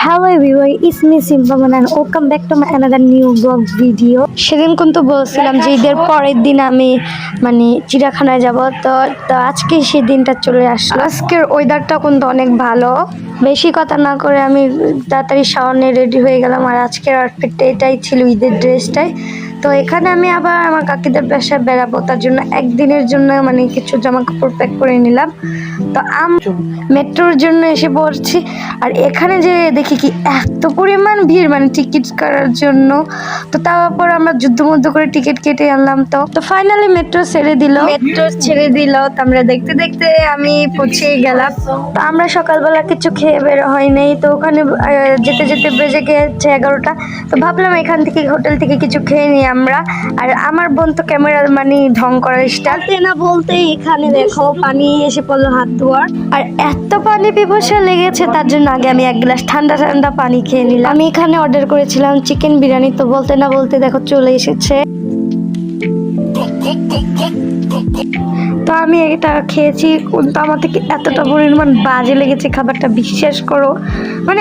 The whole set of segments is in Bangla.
Hello everyone, it's me Simpamon and welcome back to my another new vlog video. সেদিন কিন্তু বলছিলাম যে ঈদের পরের দিন আমি চিড়িয়াখানায় যাব, তো আজকে সেই দিনটা চলে আসলো। আজকের ওয়েদারটা কিন্তু অনেক ভালো। বেশি কথা না করে আমি তাড়াতাড়ি শাওয়ার নিয়ে রেডি হয়ে গেলাম। আর আজকের আউটফিটটা এটাই ছিল, ঈদের ড্রেসটাই। তো এখানে আমি আবার আমার কাকিদের বাসায় বেড়াবো, তার জন্য একদিনের জন্য কিছু জামা কাপড় প্যাক করে নিলাম। তো মেট্রোর জন্য এসে পড়ছি। আর এখানে যে দেখি কি এত পরিমাণ ভিড় টিকিট করার জন্য। তো তারপর আমরা যুদ্ধ করে টিকিট কেটে আনলাম। তো ফাইনালি মেট্রো ছেড়ে দিল। তো আমরা দেখতে দেখতে আমি পৌঁছে গেলাম। তো আমরা সকালবেলা কিছু খেয়ে বের হয় নাই। তো ওখানে যেতে যেতে বেজে গিয়েছে 11টা। তো ভাবলাম এখান থেকে হোটেল থেকে কিছু খেয়ে নিই আমরা। আর আমার বোন তো ক্যামেরা ঢং করার স্টার্ট না বলতে এখানে দেখো পানি এসে পড়লো হাত ধোয়ার। আর এত পানি পিপাসা লেগেছে, তার জন্য আগে আমি এক গ্লাস ঠান্ডা ঠান্ডা পানি খেয়ে নিলাম। আমি এখানে অর্ডার করেছিলাম চিকেন বিরিয়ানি। তো বলতে না বলতে দেখো চলে এসেছে। তো আমি এটা খেয়েছি, কিন্তু আমার থেকে এতটা পরিমাণ বাজে লেগেছে খাবারটা, বিশ্বাস করো।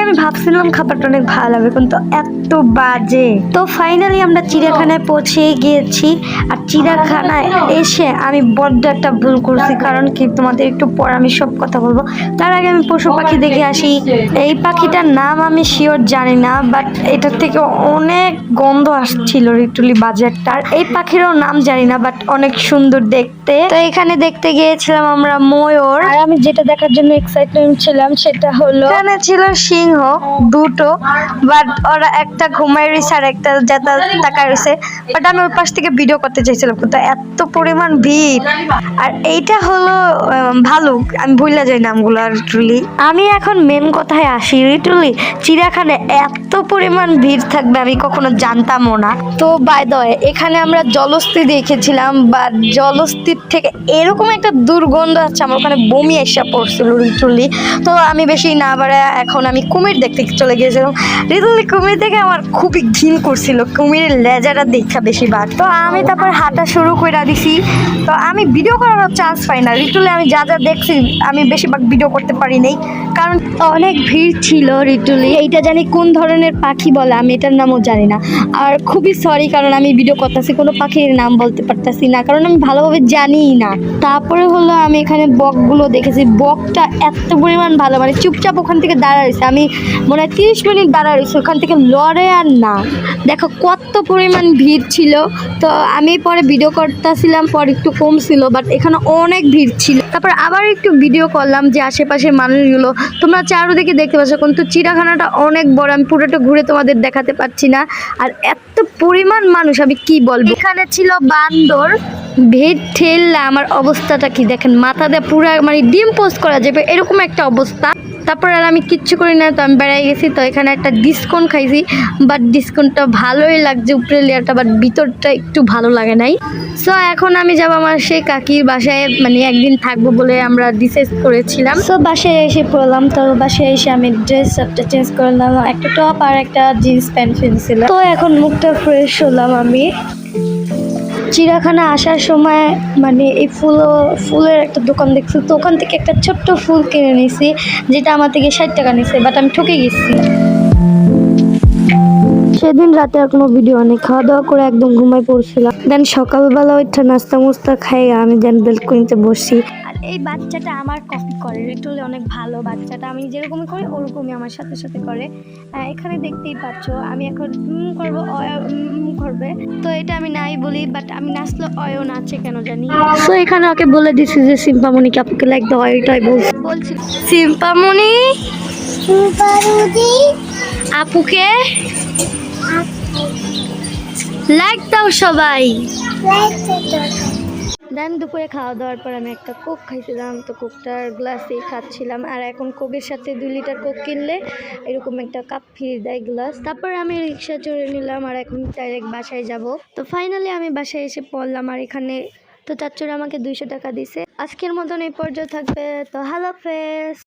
আমি ভাবছিলাম খাবারটা অনেক ভালো লাগবে, কিন্তু এত বাজে। তো ফাইনালি আমরা চিড়িয়াখানায় পৌঁছে গিয়েছি। আর চিড়িয়াখানায় এসে আমি বড্ড একটা ভুল করছি, কারণ কি তোমাদের একটু পর আমি সব কথা বলবো। তার আগে আমি পশু পাখি দেখে আসি। এই পাখিটার নাম আমি শিওর জানি না, বাট এটার থেকে অনেক গন্ধ আসছিল লিটারালি বাজে একটা। আর এই পাখিরও নাম জানি না, বাট অনেক সুন্দর দেখতে। তো এখানে দেখতে গিয়েছিলাম আমরা ময়ূর। আর আমি যেটা দেখার জন্য এক্সাইটেড ছিলাম সেটা হলো এখানে ছিল সিংহ দুটো, বাট ওরা একটা ঘুমাই রয়েছে আর একটা যেটা তাকায় রয়েছে। বাট আমি ওই পাশ থেকে ভিডিও করতে চাইছিলাম, কিন্তু এত পরিমাণ ভিড়। আর এইটা হলো ভালুক, আমি ভুলে যাই নামগুলো। লিটারালি আমি এখন মেন কথায় আসি। লিটারালি চিড়িয়াখানায় এত পরিমাণ ভিড় থাকবে আমি কখনো জানতামও না। তো বাই দ্য ওয়ে এখানে আমরা জলস্থি দেখেছিলাম, বাট জলস্থির থেকে এরকম একটা দুর্গন্ধ আছে, আমার ওখানে বমি এসে পড়ছিল লিটারালি। তো আমি বেশি না বাড়ে এখন আমি কুমির দেখতে চলে গিয়েছিলাম। লিটারালি কুমির দেখে আমার খুবই ঘিন করছিল, কুমিরের লেজাটা দেখা বেশিরভাগ। তো আমি তারপর হাঁটা শুরু করে দিছি। তো আমি ভিডিও করার চান্স পাই না। লিটারালি আমি যা দেখছি আমি বেশিরভাগ ভিডিও করতে পারি নাই, কারণ অনেক ভিড় ছিল। লিটারালি এইটা জানি কোন ধরনের পাখি বলে, আমি এটার নামও জানি না। আর খুবই সরি, কারণ আমি ভিডিও করতেছি কোনো পাখির নাম বলতে পারতেছি না, কারণ আমি ভালোভাবে জানিই না। তারপরে হলো আমি এখানে বকগুলো দেখেছি। বকটা এত পরিমাণ ভালো, চুপচাপ ওখান থেকে দাঁড়া রয়েছে। আমি মনে হয় 30 মিনিট দাঁড়া রয়েছে, ওখান থেকে লড়ে আর না। দেখো কত পরিমাণ ভিড় ছিল। তো আমি পরে ভিডিও করতেছিলাম, পরে একটু কম ছিল, বাট এখানে অনেক ভিড় ছিল। তারপর আবার একটু ভিডিও করলাম যে আশেপাশের মানুষগুলো তোমরা চারদিকে দেখতে পাচ্ছ, কিন্তু চিড়িয়াখানাটা অনেক বড়, আমি পুরোটা ঘুরে তোমাদের দেখাতে পারছি না। আর এত পরিমাণ মানুষ আমি কি বলবো। এখানে ছিল বান্দর, ভিড় ঠেললে আমার অবস্থাটা কি দেখেন, মাথা দিয়ে পুরা ডিম পোস্ট করা যাবে এরকম একটা অবস্থা। তারপর আর আমি কিচ্ছু করি না, তো আমি বেড়াই গেছি। তো এখানে একটা ডিসকাউন্ট খাইছি, বাট ডিসকাউন্টটা ভালোই লাগছে উপরের লেয়ারটা, বাট ভিতরটা একটু ভালো লাগে নাই। সো এখন আমি যাবো আমার সেই কাকির বাসায়, একদিন থাকবো বলে আমরা ডিসাইড করেছিলাম। সো বাসায় এসে পড়লাম। তো বাসায় এসে আমি ড্রেসটা চেঞ্জ করলাম, একটা টপ আর একটা জিন্স প্যান্ট কিনছিলাম। তো এখন মুখটা ফ্রেশ হলাম আমি। চিড়িয়াখানা আসার সময় এই ফুলের একটা দোকান দেখছি, তো ওখান থেকে একটা ছোট্ট ফুল কিনে নিয়েছি, যেটা আমার থেকে 60 টাকা নিয়েছে, বাট আমি ঠকে গেছি। সেদিন রাতে আর কোনো ভিডিও নেই, খাওয়া দাওয়া করে একদম ঘুমাই পড়ছিলাম। দেন সকালবেলা ওইটা নাস্তা মুস্তা খাই আমি দেন বেলকনিতে বসি। আর এই বাচ্চাটা আমার কপি করে, লিটারালি অনেক ভালো বাচ্চাটা। আমি যেরকমই করি ওরকমই আমার সাথে সাথে করে। এখানে দেখতেই পাচ্ছ আমি এখন করবো, করবে। তো এটা আমি নাই বলি, বাট আমি নাচলে অয়ও নাচে কেন জানি। তো এখানে ওকে বলে দিছি যে সিম্পামণিকে আপুকে লাইক দাও, এটাই বলছি। সিম্পামণি আপুকে লাইক দাও সবাই। দেন দুপুরে খাওয়া দাওয়ার পর আমি একটা কোক খাইছিলাম। তো কোকটার গ্লাসে খাচ্ছিলাম। আর এখন কোকের সাথে 2 লিটার কোক কিনলে এরকম একটা কাপ ফ্রি দেয় গ্লাস। তারপর আমি রিক্সা চড়ে নিলাম আর এখন ডাইরেক্ট বাসায় যাব। তো ফাইনালি আমি বাসায় এসে পড়লাম। আর এখানে তো চাচুরা আমাকে 200 টাকা দিছে। আজকের মতন এই পর্যায়ে থাকবে। তো হ্যালো ফ্রেন্ডস।